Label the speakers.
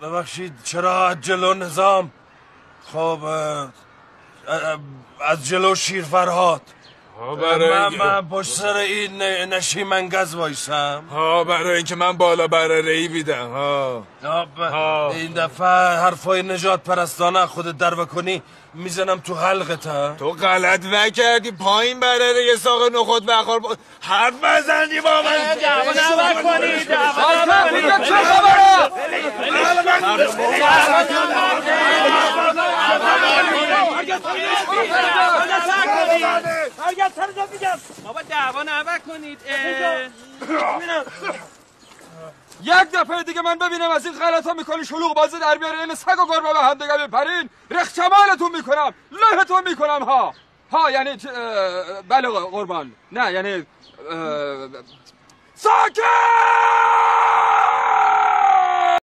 Speaker 1: ببخشید چرا از جلو نظام؟ خب از جلو شیر فرهاد. من پشت سر این نشیمنگز وایسم.
Speaker 2: برای اینکه من بالا برره بیدم.
Speaker 1: این دفعه حرفای نجات پرستانه خودت در بکنی میزنم تو حلقت.
Speaker 2: تو غلط نکردی، پایین برره یه ساق نخود بخور حرف بزنی با من.
Speaker 3: دعوا نکنید.
Speaker 2: چه خبره؟
Speaker 3: بابا دعوا نکنید.
Speaker 4: یک دفعه دیگه من ببینم از این غلطا میکنی شلوغ بازی در بیاره این سگ و گربه به هم دیگه بپرین رخچمالتون میکنم لهتون میکنم ها یعنی بله قربان نه یعنی ساکت